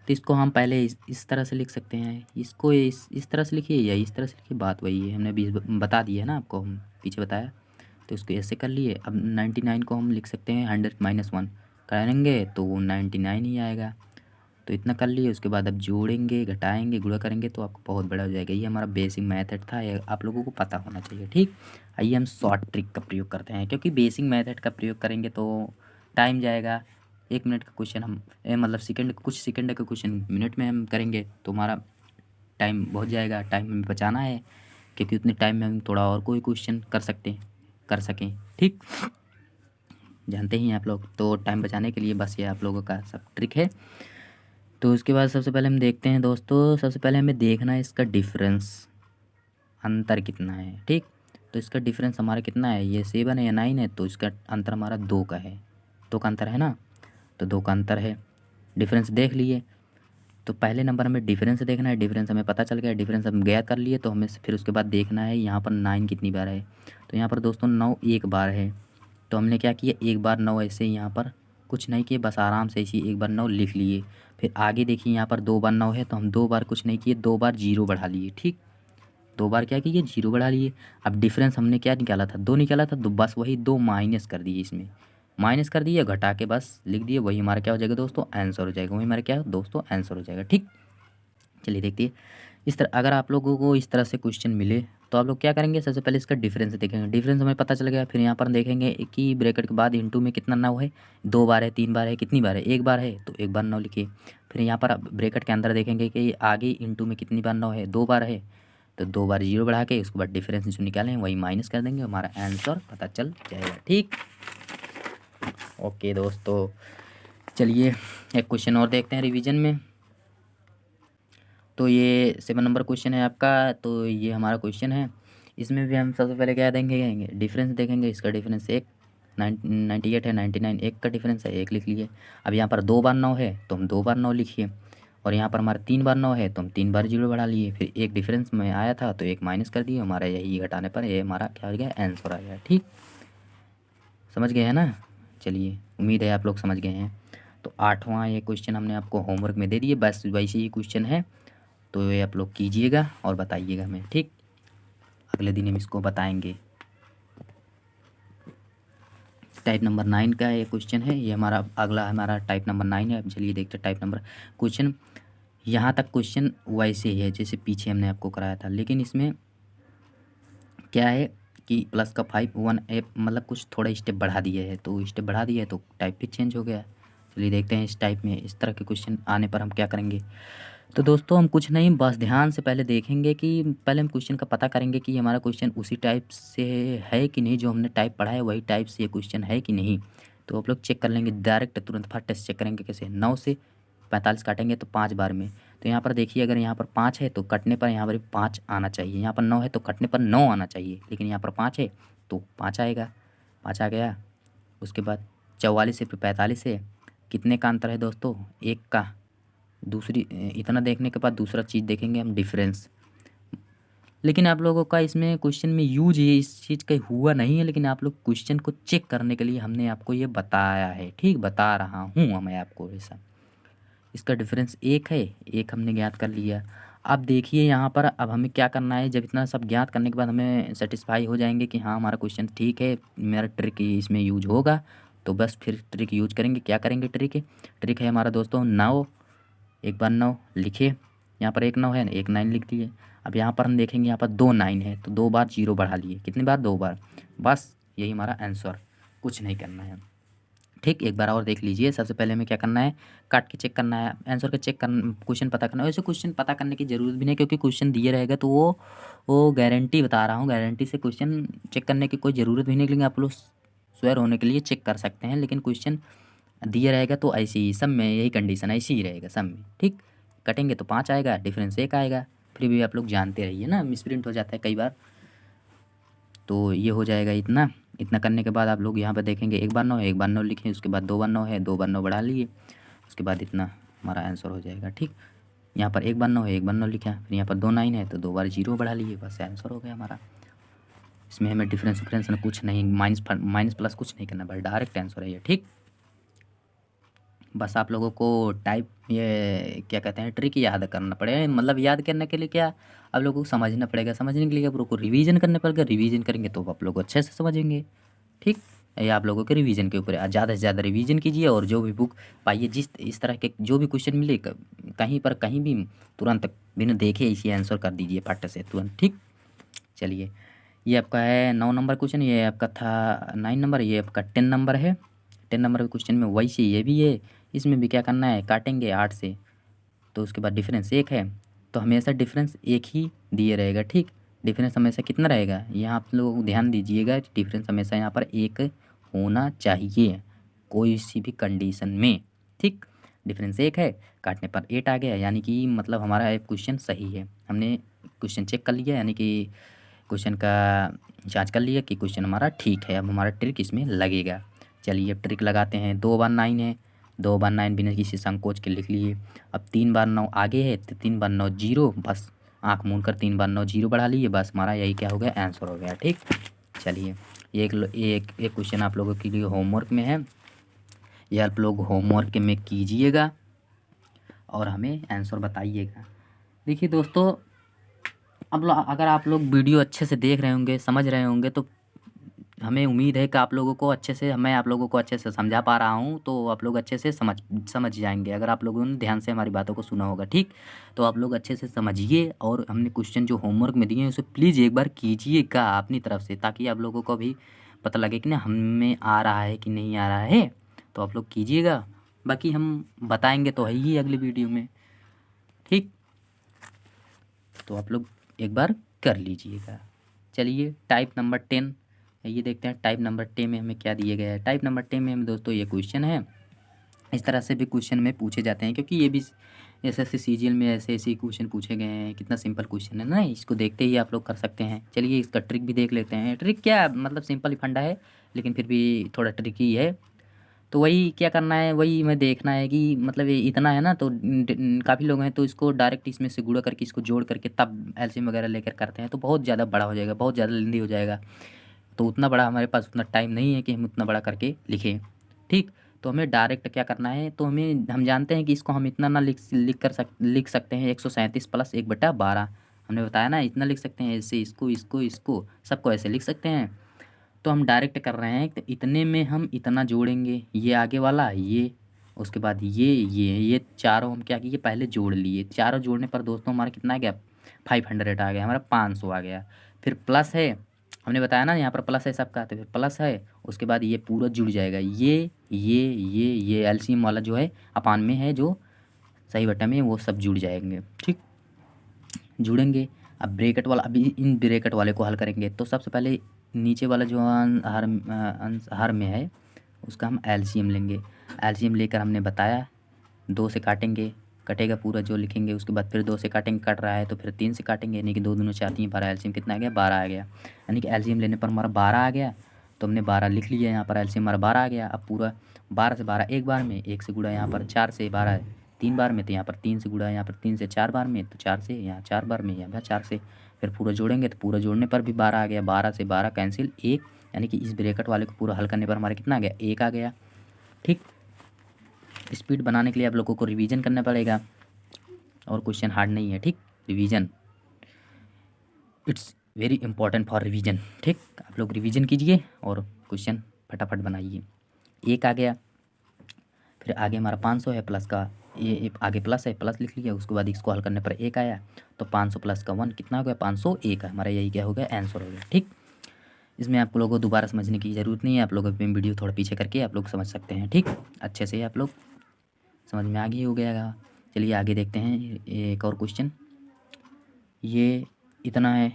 तो इसको हम पहले इस तरह से लिख सकते हैं, इसको इस तरह से लिखिए या इस तरह से लिखिए, बात वही है, हमने भी बता दिया है ना आपको, हम पीछे बताया। तो इसको ऐसे कर लिए। अब 99 को हम लिख सकते हैं 100 - 1 करेंगे तो वो 99 ही आएगा। तो इतना कर लिए, उसके बाद अब जोड़ेंगे, घटाएंगे, गुणा करेंगे तो आपको बहुत बड़ा हो जाएगा। ये हमारा बेसिक मेथड था, ये आप लोगों को पता होना चाहिए। ठीक, आइए हम शॉर्ट ट्रिक का प्रयोग करते हैं, क्योंकि बेसिक मेथड का प्रयोग करेंगे तो टाइम जाएगा। 1 मिनट का क्वेश्चन हम मतलब कुछ सेकंड का क्वेश्चन मिनट में हम करेंगे तो हमारा टाइम बहुत जाएगा। टाइम हमें बचाना है, क्योंकि उतने टाइम में हम थोड़ा और कोई क्वेश्चन कर सकें। ठीक, जानते ही हैं आप लोग, तो टाइम बचाने के लिए बस ये आप लोगों का सब ट्रिक है। तो उसके बाद सबसे पहले हम देखते हैं दोस्तों, सबसे पहले हमें देखना है इसका डिफरेंस, अंतर कितना है। ठीक, तो इसका डिफरेंस हमारा कितना है, ये 7 है या 9 है, तो इसका अंतर हमारा 2 का है, 2 का अंतर है ना, तो 2 का अंतर है। डिफरेंस देख लिए, तो पहले नंबर हमें डिफरेंस देखना है, डिफरेंस हमें पता चल गया, डिफरेंस हम ज्ञात कर लिए। तो हमें फिर उसके बाद देखना है यहाँ पर 9 कितनी बार है। तो यहाँ पर दोस्तों 9 एक बार है, तो हमने क्या किया, एक बार 9 ऐसे यहाँ पर कुछ नहीं किए, बस आराम से ऐसे एक बार 9 लिख लिए। फिर आगे देखिए यहाँ पर 2 बार 9 है, तो हम 2 बार कुछ नहीं किए, 2 बार 0 बढ़ा लिए। ठीक, 2 बार क्या किए, 0 बढ़ा लिए। अब डिफरेंस हमने क्या निकाला था, 2 निकाला था, तो बस वही 2 माइनस कर दिए, इसमें माइनस कर दिए, घटा के बस लिख दिए, वही हमारा क्या हो जाएगा दोस्तों, आंसर हो जाएगा। वही हमारा क्या दोस्तों, आंसर हो जाएगा। ठीक, चलिए देखिए इस तरह, अगर आप लोगों को इस तरह से क्वेश्चन मिले तो आप लोग क्या करेंगे, सबसे पहले इसका डिफरेंस देखेंगे, डिफरेंस हमें पता चल गया। फिर यहाँ पर देखेंगे कि ब्रैकेट के बाद इंटू में कितना 9 है, 2 बार है, 3 बार है, कितनी बार है, 1 बार है, तो 1 बार 9 लिखिए। फिर यहाँ पर ब्रैकेट के अंदर देखेंगे कि आगे इंटू में कितनी बार 9 है, 2 बार है, तो 2 बार 0 बढ़ा के उसके बाद डिफरेंस जो निकालें वही माइनस कर देंगे, हमारा आंसर पता चल जाएगा। ठीक, ओके दोस्तों, चलिए एक क्वेश्चन और देखते हैं रिवीजन में। तो ये 7 नंबर क्वेश्चन है आपका, तो ये हमारा क्वेश्चन है। इसमें भी हम सबसे पहले क्या देखेंगे, डिफरेंस देखेंगे। इसका डिफरेंस 1 98 है, 99 1 का डिफरेंस है, 1 लिख लिए। अब यहाँ पर 2 बार 9 है तो हम 2 बार 9 लिखिए, और यहाँ पर हमारा 3 बार 9 है तो हम 3 बार 0 बढ़ा लिए। फिर एक डिफरेंस में आया था तो 1 माइनस कर दिए, हमारा यही घटाने पर ये हमारा क्या हो गया, आंसर आ गया। ठीक, समझ गए हैं ना। चलिए, उम्मीद है आप लोग समझ गए हैं। तो 8वां ये क्वेश्चन हमने आपको होमवर्क में दे दिए, बस वैसे ही क्वेश्चन है, तो ये आप लोग कीजिएगा और बताइएगा हमें। ठीक, अगले दिन हम इसको बताएंगे। टाइप नंबर 9 का ये क्वेश्चन है, ये हमारा टाइप नंबर 9 है। अब चलिए देखते हैं टाइप नंबर क्वेश्चन। यहाँ तक क्वेश्चन वैसे ही है जैसे पीछे हमने आपको कराया था, लेकिन इसमें क्या है कि प्लस का 5 1 मतलब कुछ थोड़ा स्टेप बढ़ा दिया है, तो स्टेप बढ़ा दिया है तो टाइप भी चेंज हो गया। चलिए देखते हैं इस टाइप में इस तरह के क्वेश्चन आने पर हम क्या करेंगे। तो दोस्तों हम कुछ नहीं, बस ध्यान से पहले देखेंगे कि पहले हम क्वेश्चन का पता करेंगे कि हमारा क्वेश्चन उसी टाइप से है कि नहीं, जो हमने टाइप पढ़ा है वही टाइप से ये क्वेश्चन है कि नहीं। तो आप लोग चेक कर लेंगे डायरेक्ट, तुरंत फट से चेक करेंगे। कैसे, 9 से 45 काटेंगे तो 5 बार में, तो यहाँ पर देखिए अगर यहाँ पर 5 है तो कटने पर यहाँ पर 5 आना चाहिए, यहाँ पर 9 है तो कटने पर 9 आना चाहिए, लेकिन यहाँ पर 5 है तो 5 आएगा, 5 आ गया। उसके बाद 44 से फिर 45 है, कितने का अंतर है दोस्तों, 1 का। दूसरी इतना देखने के बाद दूसरा चीज़ देखेंगे हम, डिफरेंस। लेकिन आप लोगों का इसमें क्वेश्चन में यूज ये इस चीज़ का हुआ नहीं है, लेकिन आप लोग क्वेश्चन को चेक करने के लिए हमने आपको ये बताया है। ठीक, बता रहा हूँ मैं आपको ऐसा। इसका डिफरेंस 1 है, 1 हमने ज्ञात कर लिया। अब देखिए यहाँ पर, अब हमें क्या करना है, जब इतना सब ज्ञात करने के बाद हमें सेटिस्फाई हो जाएंगे कि हाँ हमारा क्वेश्चन ठीक है, मेरा ट्रिक इसमें यूज होगा, तो बस फिर ट्रिक यूज करेंगे। क्या करेंगे, ट्रिक है हमारा दोस्तों 9, 1 बार 9 लिखिए, यहाँ पर 1 9 है, 1 9 लिख दिए। अब यहाँ पर हम देखेंगे यहाँ पर 2 9 है तो 2 बार 0 बढ़ा लिए, कितनी बार, 2 बार, बस यही हमारा आंसर, कुछ नहीं करना है। ठीक, एक बार और देख लीजिए। सबसे पहले हमें क्या करना है, काट के चेक करना है, आंसर का चेक करना, क्वेश्चन पता करना है। वैसे क्वेश्चन पता करने की ज़रूरत भी नहीं, क्योंकि क्वेश्चन दिए रहेगा तो वो गारंटी बता रहा हूँ, गारंटी से क्वेश्चन चेक करने की कोई ज़रूरत भी नहीं, लेकिन आप लोग श्योर होने के लिए चेक कर सकते हैं। लेकिन क्वेश्चन दिया रहेगा तो ऐसे ही सब में यही कंडीशन ऐसे ही रहेगा सब में। ठीक, कटेंगे तो 5 आएगा, डिफरेंस 1 आएगा। फिर भी आप लोग जानते रहिए ना, मिसप्रिंट हो जाता है कई बार। तो ये हो जाएगा इतना। इतना करने के बाद आप लोग यहाँ पर देखेंगे 1 बार 9 है, 1 बार 9 लिखें, उसके बाद 2 बार 9 है, 2 बार 9 बढ़ा लिए, उसके बाद इतना हमारा आंसर हो जाएगा। ठीक, यहाँ पर 1 बार 9 है, 1 बार 9 लिखा, फिर यहाँ पर 2 9 है तो 2 बार 0 बढ़ा लिए, बस आंसर हो गया हमारा। इसमें हमें डिफरेंस विफरेंस ना कुछ नहीं, माइनस प्लस कुछ नहीं करना, बस डायरेक्ट आंसर है ये। ठीक, बस आप लोगों को टाइप ये क्या कहते हैं ट्रिक याद करना पड़ेगा। मतलब याद करने के लिए क्या, आप लोगों को समझना पड़ेगा, समझने के लिए आप लोगों को रिवीजन करना पड़ेगा। रिवीजन करेंगे तो आप लोग अच्छे से समझेंगे। ठीक, ये आप लोगों के रिवीजन के ऊपर है। ज़्यादा से ज़्यादा रिवीजन कीजिए, और जो भी बुक पाइए, जिस इस तरह के जो भी क्वेश्चन मिले कहीं पर कहीं भी तुरंत बिना देखे इसी आंसर कर दीजिए फट से तुरंत। ठीक, चलिए ये आपका है 9 नंबर क्वेश्चन, ये आपका था 9 नंबर, ये आपका 10 नंबर है। 10 नंबर के क्वेश्चन में वैसे ये भी है, इसमें भी क्या करना है, काटेंगे 8 से, तो उसके बाद डिफरेंस 1 है, तो हमेशा डिफरेंस 1 ही दिए रहेगा। ठीक, डिफरेंस हमेशा कितना रहेगा, यहाँ आप लोग ध्यान दीजिएगा, डिफरेंस हमेशा यहाँ पर 1 होना चाहिए कोई सी भी कंडीशन में। ठीक, डिफरेंस 1 है, काटने पर 8 आ गया, यानी कि मतलब हमारा क्वेश्चन सही है। हमने क्वेश्चन चेक कर लिया, यानी कि क्वेश्चन का जांच कर लिया कि क्वेश्चन हमारा ठीक है। अब हमारा ट्रिक इसमें लगेगा। चलिए अब ट्रिक लगाते हैं। 2 बार 9 है, 2 बार 9 बिना किसी संकोच के लिख लिए। अब 3 बार 9 आगे है तो 3 बार 9 0, बस आँख मूंद कर 3 बार 9 0 बढ़ा लिए, बस हमारा यही क्या हो गया, आंसर हो गया। ठीक, चलिए ये एक क्वेश्चन आप लोगों के लिए होमवर्क में है, ये आप लोग होमवर्क में कीजिएगा और हमें आंसर बताइएगा। देखिए दोस्तों, अब अगर आप लोग वीडियो अच्छे से देख रहे होंगे, समझ रहे होंगे, तो हमें उम्मीद है कि आप लोगों को अच्छे से, मैं आप लोगों को अच्छे से समझा पा रहा हूँ, तो आप लोग अच्छे से समझ जाएंगे अगर आप लोगों ने ध्यान से हमारी बातों को सुना होगा। ठीक, तो आप लोग अच्छे से समझिए, और हमने क्वेश्चन जो होमवर्क में दिए हैं उसे प्लीज़ एक बार कीजिएगा अपनी तरफ से, ताकि आप लोगों को भी पता लगे कि ना हमें आ रहा है कि नहीं आ रहा है। तो आप लोग कीजिएगा, बाकी हम बताएंगे तो है ही अगली वीडियो में। ठीक, तो आप लोग एक बार कर लीजिएगा। चलिए टाइप नंबर 10, ये देखते हैं टाइप नंबर 10 में हमें क्या दिया गया है। टाइप नंबर 10 में हमें दोस्तों ये क्वेश्चन है, इस तरह से भी क्वेश्चन में पूछे जाते हैं, क्योंकि ये भी एसएससी सीजीएल में ऐसे ऐसे क्वेश्चन पूछे गए हैं। कितना सिंपल क्वेश्चन है ना, इसको देखते ही आप लोग कर सकते हैं। चलिए इसका ट्रिक भी देख लेते हैं। ट्रिक क्या मतलब सिंपल ही फंडा है, लेकिन फिर भी थोड़ा ट्रिकी है। तो वही क्या करना है, वही हमें देखना है कि मतलब ये इतना है ना, तो काफ़ी लोग हैं तो इसको डायरेक्ट इसमें से गुणा करके इसको जोड़ करके तब एलसीएम वगैरह लेकर करते हैं, तो बहुत ज़्यादा बड़ा हो जाएगा, बहुत ज़्यादा लेंदी हो जाएगा। तो उतना बड़ा हमारे पास उतना टाइम नहीं है कि हम उतना बड़ा करके लिखें। ठीक, तो हमें डायरेक्ट क्या करना है, तो हम जानते हैं कि इसको हम इतना ना लिख सकते हैं 137 प्लस 1/12। हमने बताया ना इतना लिख सकते हैं, ऐसे इसको इसको इसको सबको ऐसे लिख सकते हैं। तो हम डायरेक्ट कर रहे हैं, तो इतने में हम इतना जोड़ेंगे, ये आगे वाला ये, उसके बाद ये चारों हम क्या किए, पहले जोड़ लिए। चारों जोड़ने पर दोस्तों हमारा कितना आ गया, 500 आ गया, हमारा 500 आ गया। फिर प्लस है, हमने बताया ना यहाँ पर प्लस है सबका, तो फिर प्लस है, उसके बाद ये पूरा जुड़ जाएगा, ये एलसीएम वाला जो है अपान में है, जो सही बटा में, वो सब जुड़ जाएंगे। ठीक, जुड़ेंगे। अब ब्रैकेट वाला, अभी इन ब्रैकेट वाले को हल करेंगे, तो सबसे पहले नीचे वाला जो हर में है उसका हम एलसीएम लेंगे। एलसीएम लेकर हमने बताया 2 से काटेंगे, कटेगा पूरा जो लिखेंगे, उसके बाद फिर 2 से काटेंगे, कट रहा है तो फिर 3 से काटेंगे, यानी कि 2 दूनी 4 3 12, एलसीएम कितना आ गया, 12 आ गया। यानी कि एलसीएम लेने पर हमारा 12 आ गया, तो हमने 12 लिख लिया, यहाँ पर एलसीएम हमारा 12 आ गया। अब पूरा 12 से 12 एक बार में, 1 से गुणा यहाँ पर 4 से 12 3 बार में, तो यहाँ पर 3 से गुणा यहाँ पर 3 से 4 बार में, तो 4 से यहाँ 4 बार में, यहाँ पर 4 से फिर पूरा जोड़ेंगे, तो पूरा जोड़ने पर भी 12 आ गया। 12 से 12 कैंसिल 1, यानी कि इस ब्रैकेट वाले को पूरा हल करने पर हमारा कितना आ गया, 1 आ गया। ठीक, स्पीड बनाने के लिए आप लोगों को रिवीजन करना पड़ेगा, और क्वेश्चन हार्ड नहीं है। ठीक, revision it's very important for revision. ठीक, आप लोग रिवीजन कीजिए और क्वेश्चन फटाफट बनाइए। 1 आ गया, फिर आगे हमारा 500 है, प्लस का ये आगे प्लस है, प्लस लिख लिया, उसके बाद इसको हल करने पर 1 आया, तो 500 प्लस का 1 कितना हो गया, 501 है, हमारा यही क्या हो गया, आंसर हो गया। ठीक, इसमें आप लोगों को दोबारा समझने की ज़रूरत नहीं है, आप लोग अपनी वीडियो थोड़ा पीछे करके आप लोग समझ सकते हैं। ठीक, अच्छे से आप लोग समझ में आगे हो गया। चलिए आगे देखते हैं एक और क्वेश्चन। ये इतना है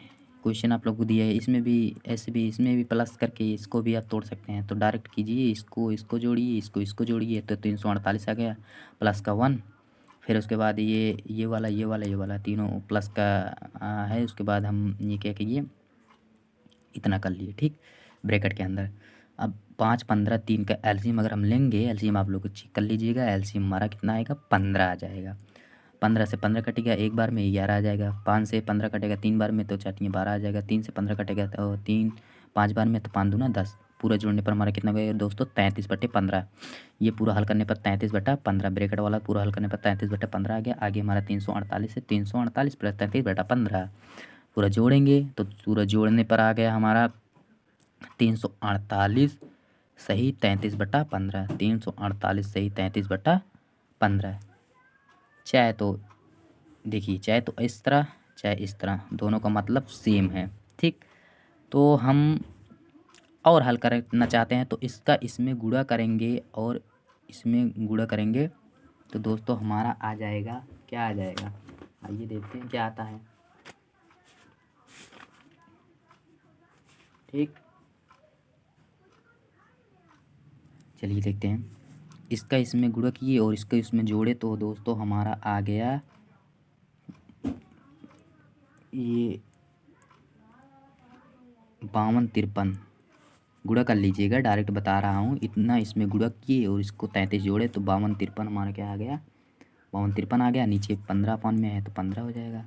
क्वेश्चन आप लोग को दिया है, इसमें भी ऐसे भी, इसमें भी प्लस करके इसको भी आप तोड़ सकते हैं। तो डायरेक्ट कीजिए, इसको जोड़िए, इसको जोड़िए, तो 348 आ गया, प्लस का 1। फिर उसके बाद ये वाला तीनों प्लस का है। उसके बाद हम ये क्या कीजिए, इतना कर लिए, ठीक, ब्रैकेट के अंदर। अब 5, 15, 3 का एलसीएम अगर हम लेंगे, एलसीएम आप लोग चेक कर लीजिएगा, एलसीएम हमारा कितना आएगा, 15 आ जाएगा। 15 से 15 कटेगा एक बार में, 11 आ जाएगा। 5 से 15 कटेगा 3 बार में, तो 4 12 आ जाएगा। 3 से 15 कटेगा तो 5 बार में, तो 5 दूना 10। पूरा जोड़ने पर हमारा कितना गया दोस्तों, 33/15। ये पूरा हल करने पर 33/15, ब्रैकेट वाला पूरा हल करने पर 33/15 आ गया। आगे हमारा 348 है, 348 प्लस 33/15 पूरा जोड़ेंगे, तो पूरा जोड़ने पर आ गया हमारा 348 सही 33/15। 348 सही 33/15। चाहे तो देखिए, चाहे तो इस तरह चाहे इस तरह, दोनों का मतलब सेम है। ठीक, तो हम और हल करना चाहते हैं तो इसका इसमें गुणा करेंगे और इसमें गुणा करेंगे, तो दोस्तों हमारा आ जाएगा, क्या आ जाएगा, आइए देखते हैं क्या आता है। ठीक, चलिए देखते हैं। इसका इसमें गुणा किए और इसका इसमें जोड़े, तो दोस्तों हमारा आ गया ये 52, 53। गुणा कर लीजिएगा, डायरेक्ट बता रहा हूँ। इतना इसमें गुणा किए और इसको 33 जोड़े, तो 52, 53 हमारा क्या आ गया, 52, 53 आ गया। नीचे 15 पान में है तो 15 हो जाएगा।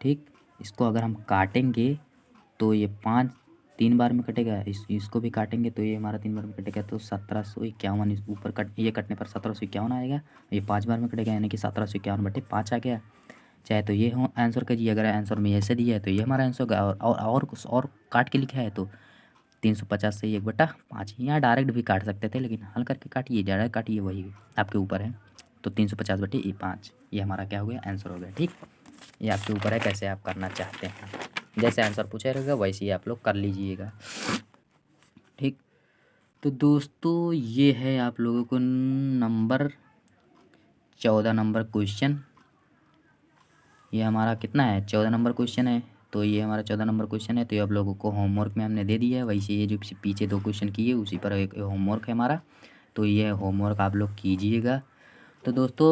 ठीक, इसको अगर हम काटेंगे तो ये 5 3 बार में कटेगा, इसको भी काटेंगे तो ये हमारा 3 बार में कटेगा, तो 1751 इस ऊपर ये कटने पर 1751 आएगा। ये 5 बार में कटेगा, यानी कि 1751/5 आ गया। चाहे तो ये हो आंसर करिए, अगर आंसर में ऐसे दिया है तो ये हमारा आंसर होगा। और कुछ और काट के लिखा है तो 350 से 1/5। यहाँ डायरेक्ट भी काट सकते थे, लेकिन हल करके काटिए, डायरेक्ट काटिए, वही आपके ऊपर है। तो 350/5 ये हमारा क्या हो गया, आंसर हो गया। ठीक, ये आपके ऊपर है कैसे आप करना चाहते हैं, जैसे आंसर पूछा रहेगा वैसे ही आप लोग कर लीजिएगा। ठीक, तो दोस्तों ये है आप लोगों को नंबर 14 नंबर क्वेश्चन। ये हमारा कितना है, 14 नंबर क्वेश्चन है। तो ये हमारा 14 नंबर क्वेश्चन है, तो ये आप लोगों को होमवर्क में हमने दे दिया है। वैसे ये जो पीछे 2 क्वेश्चन किए उसी पर एक होमवर्क है हमारा, तो ये होमवर्क आप लोग कीजिएगा। तो दोस्तों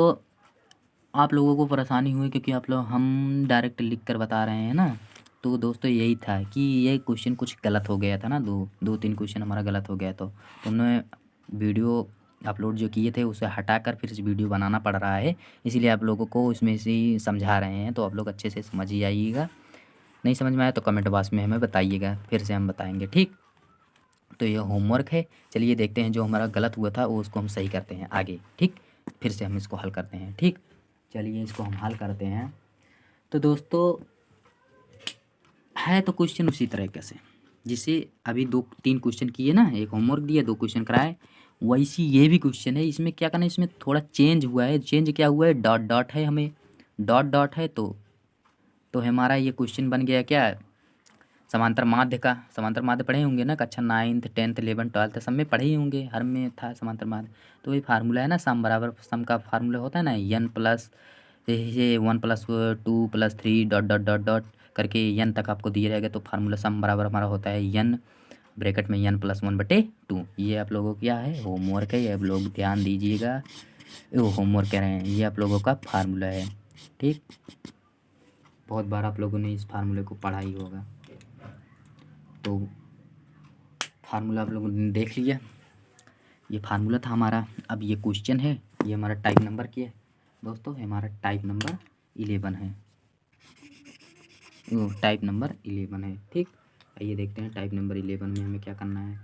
आप लोगों को परेशानी हुई क्योंकि आप लोग हम डायरेक्ट लिख कर बता रहे हैं ना, तो दोस्तों यही था कि ये क्वेश्चन कुछ गलत हो गया था ना, 2-3 क्वेश्चन हमारा गलत हो गया। तो उन्होंने वीडियो अपलोड जो किए थे उसे हटाकर फिर से वीडियो बनाना पड़ रहा है, इसीलिए आप लोगों को इसमें से ही समझा रहे हैं। तो आप लोग अच्छे से समझ ही आइएगा, नहीं समझ में आया तो कमेंट बॉक्स में हमें बताइएगा, फिर से हम बताएंगे। ठीक, तो ये होमवर्क है। चलिए देखते हैं जो हमारा गलत हुआ था वो उसको हम सही करते हैं आगे। ठीक, फिर से हम इसको हल करते हैं। ठीक, चलिए इसको हम हल करते हैं। तो दोस्तों है तो क्वेश्चन उसी तरीके से, जिसे अभी 2-3 क्वेश्चन किए ना, एक होमवर्क दिया, 2 क्वेश्चन कराए, वैसी ये भी क्वेश्चन है। इसमें क्या करना है, इसमें थोड़ा चेंज हुआ है। चेंज क्या हुआ है, डॉट डॉट है, हमें डॉट डॉट है तो हमारा ये क्वेश्चन बन गया क्या, समांतर माध्य का। समांतर माध्य पढ़े होंगे ना, कक्षा 9th 10th 11th 12th सब में पढ़े ही होंगे, हर में था समांतर माध्य। तो ये फार्मूला है ना, सम बराबर सम का फार्मूला होता है ना, n प्लस ये 1 + 2 + 3 डॉट डॉट डॉट डॉट करके n तक आपको दिया जाएगा। तो फार्मूला सम बराबर हमारा होता है n ब्रैकेट में n + 1/2। ये आप लोगों को क्या है, होमवर्क है, ये आप लोग ध्यान दीजिएगा। वो होमवर्क कह रहे हैं, ये आप लोगों का फार्मूला है। ठीक, बहुत बार आप लोगों ने इस फार्मूले को पढ़ा ही होगा। तो फार्मूला आप लोगों ने देख लिया, ये फार्मूला था हमारा। अब ये क्वेश्चन है, ये हमारा टाइप नंबर क्या है दोस्तों, हमारा टाइप नंबर 11 है, टाइप नंबर 11 है। ठीक, आइए देखते हैं टाइप नंबर 11 में हमें क्या करना है।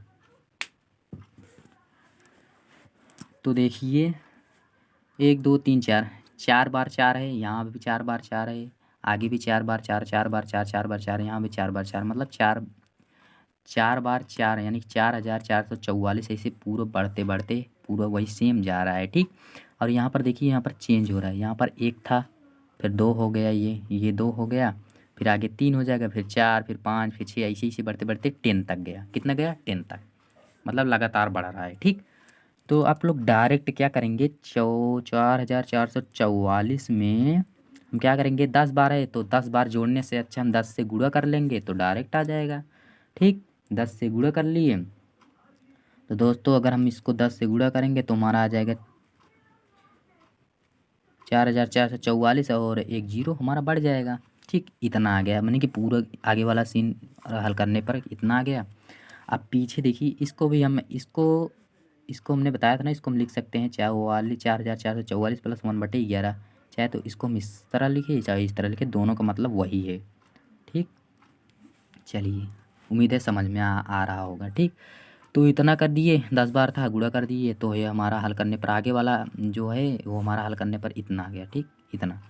तो देखिए 1 2 3 4, 4 बार 4 है, यहाँ भी 4 बार 4 है, आगे भी 4 बार 4, 4 बार 4, 4 बार 4, यहाँ भी 4 बार 4, मतलब 4 बार 4 यानी कि 4444। ऐसे पूरा बढ़ते बढ़ते पूरा वही सेम जा रहा है। ठीक, और यहाँ पर देखिए, यहाँ पर चेंज हो रहा है, यहाँ पर 1 था, फिर 2 हो गया, ये 2 हो गया, फिर आगे 3 हो जाएगा, फिर 4, फिर 5, फिर 6, ऐसे ऐसे बढ़ते बढ़ते 10 तक गया। कितना गया? 10 तक, मतलब लगातार बढ़ रहा है। ठीक, तो आप लोग डायरेक्ट क्या करेंगे, 4444 में हम क्या करेंगे, 10 बार है तो 10 बार जोड़ने से अच्छा हम 10 से गुणा कर लेंगे तो डायरेक्ट आ जाएगा। ठीक, 10 से गुणा कर लिए तो दोस्तों अगर हम इसको 10 से गुणा करेंगे तो हमारा आ जाएगा 4444 और एक जीरो हमारा बढ़ जाएगा। ठीक, इतना आ गया, मैंने कि पूरा आगे वाला सीन हल करने पर इतना आ गया। अब पीछे देखिए, इसको भी हम इसको हमने बताया था ना, इसको हम लिख सकते हैं 4444 प्लस 1/11। चाहे तो इसको हम इस तरह लिखे, चाहे इस तरह लिखे, दोनों का मतलब वही है। ठीक, चलिए, उम्मीद है समझ में आ रहा होगा। ठीक, तो इतना कर दिए, 10 बार था, गुणा कर दिए तो ये हमारा हल करने पर आगे वाला जो है वो हमारा हल करने पर इतना आ गया। ठीक, इतना।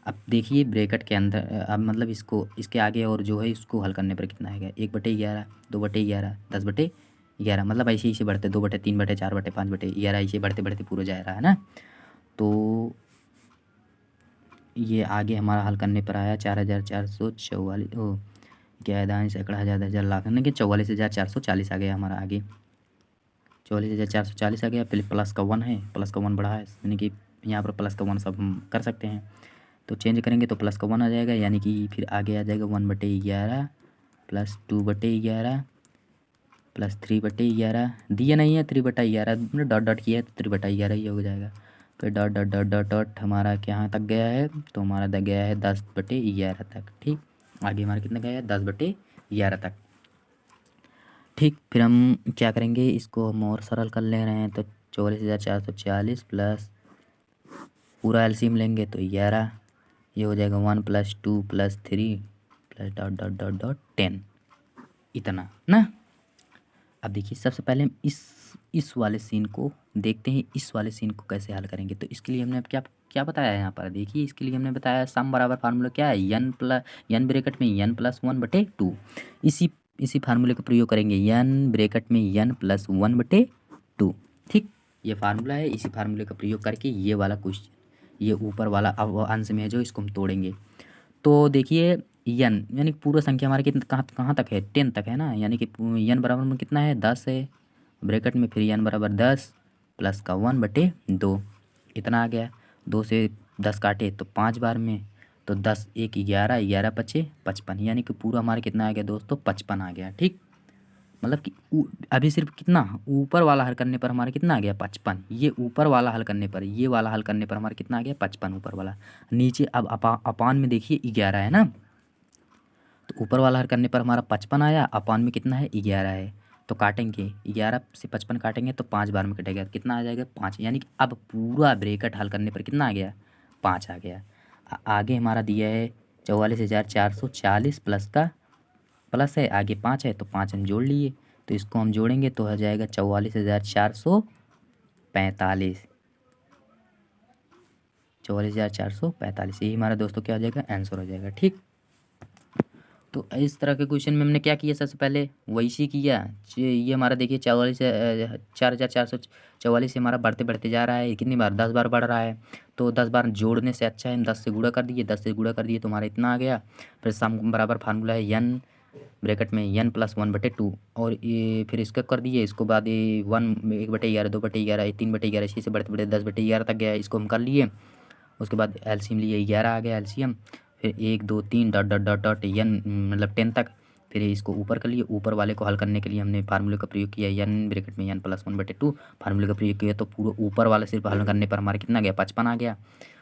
अब देखिए ब्रैकेट के अंदर, अब मतलब इसको इसके आगे और जो है इसको हल करने पर कितना आएगा, 1/11, 2/11, 10/11, मतलब ऐसे ऐसे बढ़ते 2/3, 4, 5/11 ऐसे बढ़ते बढ़ते पूरा जा रहा है ना। तो ये आगे हमारा हल करने पर आया 4444, ओ क्या है, दाएँ सैकड़ा, हज़ार, हज़ार, लाख, यानी कि 44,440 आ गया हमारा आगे। 44,440 आ गया। फिर प्लस का 1 है, प्लस का 1 बढ़ा है, यानी कि यहाँ पर प्लस का 1 सब हम कर सकते हैं। तो चेंज करेंगे तो प्लस का 1 आ जाएगा, यानी कि फिर आगे आ जाएगा 1/11 प्लस 2/11 प्लस 3/11। दिया नहीं है 3/11, मतलब डॉट डॉट किया है तो 3/11 ही हो जाएगा। फिर dot dot dot dot dot हमारा यहाँ तक गया है, तो हमारा तक गया है 10/11 तक। ठीक, आगे हमारा कितना गया है, 10/11 तक। ठीक, फिर हम क्या करेंगे, इसको हम और सरल कर ले रहे हैं तो 44,440 प्लस पूरा एलसीएम लेंगे तो 11, ये हो जाएगा 1 + 2 + 3 plus dot dot dot dot 10, इतना ना। अब देखिए सबसे पहले हम इस वाले सीन को देखते हैं, इस वाले सीन को कैसे हल करेंगे। तो इसके लिए हमने अब क्या क्या बताया है यहाँ पर, देखिए इसके लिए हमने बताया सम बराबर फार्मूला क्या है, n ब्रैकेट में n + 1/2। इसी फार्मूले का प्रयोग करेंगे, n ब्रैकेट में n + 1/2। ठीक, ये फार्मूला है, इसी फार्मूले का प्रयोग करके ये वाला क्वेश्चन, ये ऊपर वाला अंश में है जो, इसको हम तोड़ेंगे। तो देखिए यन यानी पूरा संख्या हमारे कितना कहाँ कहाँ तक है, 10 तक है ना, यानी कि यन बराबर में कितना है, 10 है ब्रैकेट में, फिर यन बराबर 10 प्लस का 1/2, इतना आ गया। 2 से 10 काटे तो 5 बार में, तो 10 1 11, 11 पचे 55, यानी कि पूरा हमारा कितना आ गया दोस्तों, 55 आ गया। ठीक, मतलब कि अभी सिर्फ कितना ऊपर वाला हल करने पर हमारा कितना आ गया, 55। ये ऊपर वाला हल करने पर, ये वाला हल करने पर हमारा कितना आ गया, 55 ऊपर वाला। नीचे अब अपान में देखिए 11 है ना, तो ऊपर वाला हल करने पर हमारा 55 आया, अपान में कितना है, 11 है। तो काटेंगे 11 से 55 काटेंगे तो 5 बार में कटेगा, कितना आ जाएगा, 5, यानी कि अब पूरा ब्रैकेट हल करने पर कितना आ गया, 5 आ गया। आगे हमारा दिया है 44,440 प्लस का प्लस है, आगे 5 है तो 5 हम जोड़ लिए, तो इसको हम जोड़ेंगे तो हो जाएगा 44,445, 44,445, यही हमारा दोस्तों क्या हो जाएगा, आंसर हो जाएगा। ठीक, तो इस तरह के क्वेश्चन में हमने क्या किया, सबसे पहले वैसे किया, ये हमारा देखिए 44,444 से हमारा बढ़ते बढ़ते जा रहा है, कितनी बार, 10 बार बढ़ रहा है। तो 10 बार जोड़ने से अच्छा है हम 10 से गुणा कर दिए, 10 से गुणा कर दिए तो हमारा इतना आ गया। फिर सम बराबर फार्मूला है n ब्रैकेट में n + 1/2, और ये फिर इसका कर दिए, इसको बाद ये 1 1/11, 2/11, 3/11, इसी से बढ़ते बढ़ते 10/11 तक गया, इसको हम कर लिए। उसके बाद एलसीएम लिए, 11 आ गया एलसीएम, फिर 1 2 3 dot dot dot dot n मतलब 10 तक। फिर इसको ऊपर कर लिए, ऊपर वाले को हल करने के लिए हमने फार्मूले का प्रयोग किया, n ब्रैकेट में n + 1/2 फार्मूले का प्रयोग किया, तो पूरा ऊपर वाला सिर्फ हल करने पर हमारा कितना गया, 55 आ गया।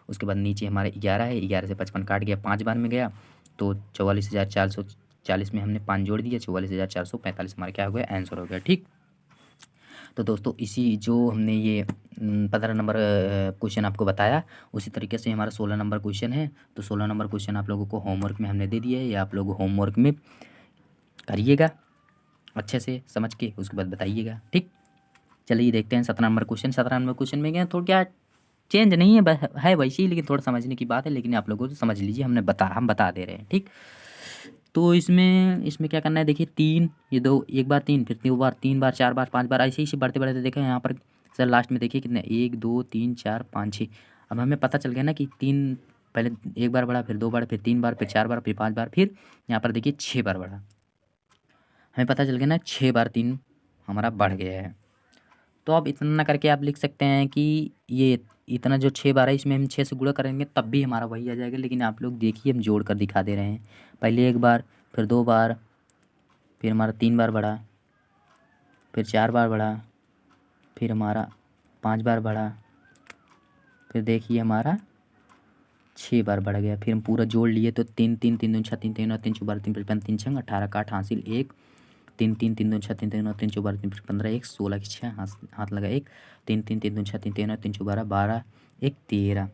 उसके बाद नीचे हमारे 11 है, 11 से 55 काट गया, 5 बार में गया, तो 44,440 में हमने 5 जोड़ दिया, 44,445 हमारा क्या हो गया, आंसर हो गया। ठीक, तो दोस्तों इसी जो हमने ये 15 नंबर क्वेश्चन आपको बताया, उसी तरीके से हमारा 16 नंबर क्वेश्चन है। तो 16 नंबर क्वेश्चन आप लोगों को होमवर्क में हमने दे दिया है, या आप लोग होमवर्क में करिएगा अच्छे से समझ के, उसके बाद बताइएगा। ठीक, चलिए देखते हैं 17 नंबर क्वेश्चन। 17 नंबर क्वेश्चन में क्या थोड़ा क्या चेंज नहीं है, है वैसे ही, लेकिन थोड़ा समझने की बात है, लेकिन आप लोगों को समझ लीजिए, हम बता दे रहे हैं। ठीक, तो इसमें क्या करना है, देखिए 3, ये 2, एक बार 3, फिर 2 बार, 3 बार, 4 बार, 5 बार, ऐसे ही बढ़ते बढ़ते देखें यहाँ पर सर लास्ट में देखिए कितने, 1 2 3 4 5 6। अब हमें पता चल गया ना कि 3 पहले एक बार बढ़ा, फिर 2 बार, फिर 3 बार, फिर 4 बार, फिर 5 बार, फिर यहाँ पर देखिए 6 बार बढ़ा। हमें पता चल गया ना 6 बार 3 हमारा बढ़ गया है। तो अब इतना करके आप लिख सकते हैं कि ये इतना जो 6 बार है इसमें हम 6 से गुणा करेंगे तब भी हमारा वही आ जाएगा। लेकिन आप लोग देखिए हम जोड़ कर दिखा दे रहे हैं। पहले 1 बार, फिर 2 बार, फिर हमारा 3 बार बढ़ा, फिर 4 बार बढ़ा, फिर हमारा 5 बार बढ़ा, फिर देखिए हमारा 6 बार बढ़ गया। फिर हम पूरा जोड़ लिए तो 3 3 3 दूनी 6 3 3 9 3 4 12 3 55 3 6 18 का 8 हासिल 1 3 3 3 दूनी 6 3 3 9 3 4 12 3 15 1 16 की 6 हाथ लगा 1 3 3 3 दूनी 6 3 3 9 3 12 12 1 13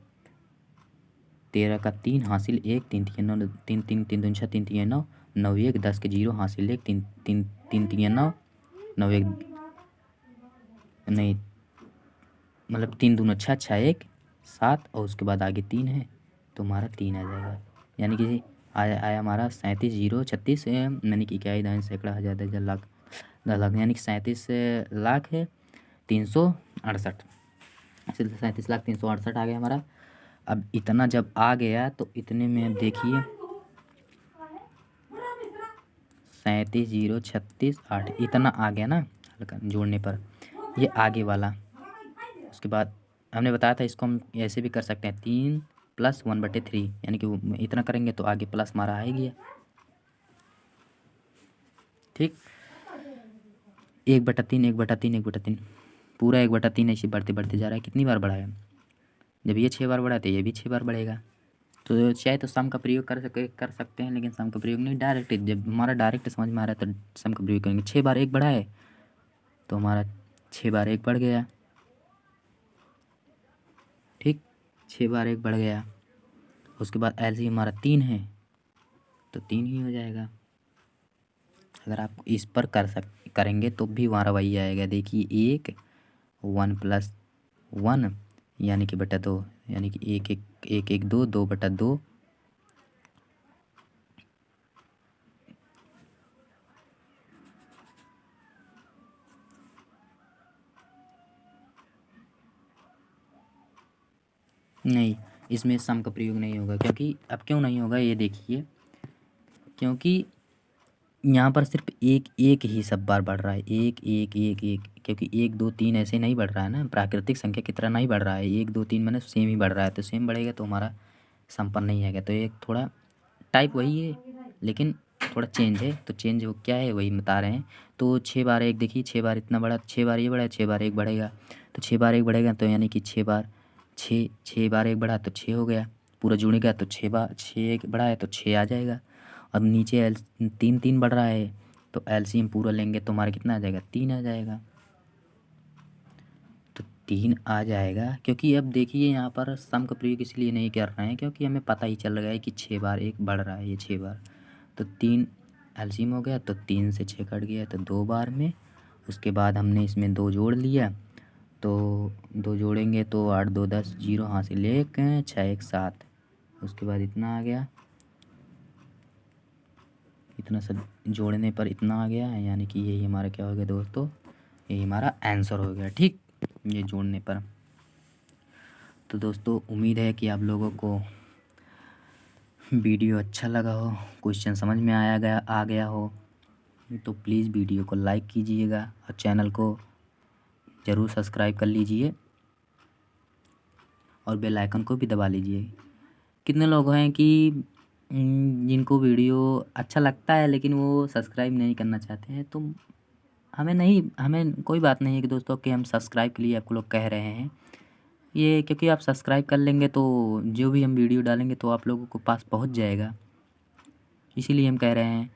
13 का 3 हासिल 1 3 3 9 3 3 3 दूनी 6 3 3 9 9 1 10 के 0 हासिल 1 3 3 3 3 9 9 1 नहीं मतलब 3 दूना 6 6 1 7 और उसके बाद आगे 3 है तो हमारा 3 आ जाएगा। यानी कि आया हमारा 37 0 36 यानी कि इकाई दाएं सैकड़ा हज़ार दर्जन लाख 10 लाख यानी कि 37 लाख है 368 37,368 आ गया हमारा। अब इतना जब आ गया तो इतने में अब देखिए 37 0 36 8 इतना आ गया ना हल्का जोड़ने पर। ये आगे वाला उसके बाद हमने बताया था इसको हम ऐसे भी कर सकते हैं 3 + 1/3 यानी कि इतना करेंगे तो आगे प्लस हमारा आएगी। ठीक 1/3 1/3 1/3 पूरा 1/3 ऐसे बढ़ते बढ़ते जा रहा है। कितनी बार बढ़ा है? जब ये 6 बार बढ़ा तो ये भी 6 बार बढ़ेगा। तो चाहे तो सम का प्रयोग कर सकते हैं लेकिन सम का प्रयोग नहीं डायरेक्ट। जब हमारा डायरेक्ट समझ में आ रहा है तो सम का प्रयोग करेंगे। 6 बार 1 बढ़ा है तो हमारा 6 बार 1 बढ़ गया। ठीक 6 बार 1 बढ़ गया। उसके बाद एलसीएम हमारा 3 है तो 3 ही हो जाएगा। अगर आप इस पर करेंगे तो भी हमारा वही आएगा। देखिए 1 1 + 1 यानी कि बटा 2 यानी कि 1 1 1 1 2 2/2 नहीं इसमें सम का प्रयोग नहीं होगा। क्योंकि अब क्यों नहीं होगा ये देखिए क्योंकि यहाँ पर सिर्फ एक एक ही सब बार बढ़ रहा है। एक एक एक एक क्योंकि 1 2 3 ऐसे नहीं बढ़ रहा है ना। प्राकृतिक संख्या की तरह नहीं बढ़ रहा है। 1 2 3 मैंने सेम ही बढ़ रहा है तो सेम बढ़ेगा तो हमारा संपन्न नहीं आएगा। तो एक थोड़ा टाइप वही है लेकिन थोड़ा चेंज है। तो चेंज वो क्या है वही बता रहे हैं। तो 6 बार 1 देखिए 6 बार इतना बढ़ा 6 बार ये बढ़ा 6 बार 1 बढ़ेगा तो 6 बार 1 बढ़ेगा तो यानी कि 6 बार 6 बार 1 बढ़ा तो 6 हो गया। पूरा जुड़ेगा तो 6 बार 6 बढ़ा है तो 6 आ जाएगा। अब नीचे 3 3 बढ़ रहा है तो एलसीएम पूरा लेंगे तो हमारा कितना आ जाएगा 3 आ जाएगा। तो 3 आ जाएगा क्योंकि अब देखिए यहाँ पर सम का प्रयोग इसलिए नहीं कर रहे हैं क्योंकि हमें पता ही चल रहा है कि 6 बार 1 बढ़ रहा है। ये 6 बार तो 3 एलसीएम हो गया तो 3 से 6 कट गया तो 2 बार में। उसके बाद हमने इसमें 2 जोड़ लिया तो 2 जोड़ेंगे तो 8 2 10 0 हासिल 1 6 1 7 उसके बाद इतना आ गया। इतना सब जोड़ने पर इतना आ गया है यानी कि यही हमारा क्या हो गया दोस्तों यही हमारा आंसर हो गया। ठीक ये जोड़ने पर। तो दोस्तों उम्मीद है कि आप लोगों को वीडियो अच्छा लगा हो क्वेश्चन समझ में आ गया हो। तो प्लीज़ वीडियो को लाइक कीजिएगा और चैनल को ज़रूर सब्सक्राइब कर लीजिए और बेल आइकन को भी दबा लीजिए। कितने लोग हैं कि जिनको वीडियो अच्छा लगता है लेकिन वो सब्सक्राइब नहीं करना चाहते हैं। तो हमें कोई बात नहीं है कि दोस्तों कि हम सब्सक्राइब के लिए आपको लोग कह रहे हैं। ये क्योंकि आप सब्सक्राइब कर लेंगे तो जो भी हम वीडियो डालेंगे तो आप लोगों को पास पहुंच जाएगा इसीलिए हम कह रहे हैं।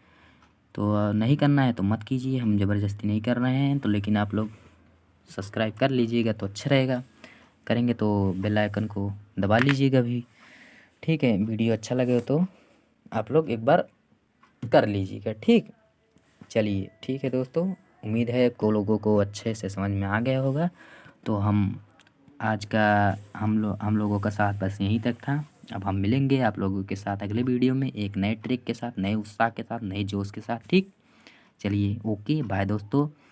तो नहीं करना है तो मत कीजिए हम ज़बरदस्ती नहीं कर रहे हैं। तो लेकिन आप लोग सब्सक्राइब कर लीजिएगा तो अच्छा रहेगा। करेंगे तो बेल आइकन को दबा लीजिएगा भी। ठीक है वीडियो अच्छा लगे तो आप लोग एक बार कर लीजिएगा। ठीक चलिए ठीक है दोस्तों उम्मीद है को लोगों को अच्छे से समझ में आ गया होगा। तो हम आज का हम लोगों का साथ बस यहीं तक था। अब हम मिलेंगे आप लोगों के साथ अगले वीडियो में एक नए ट्रिक के साथ नए उत्साह के साथ नए जोश के साथ। ठीक चलिए ओके बाय दोस्तों।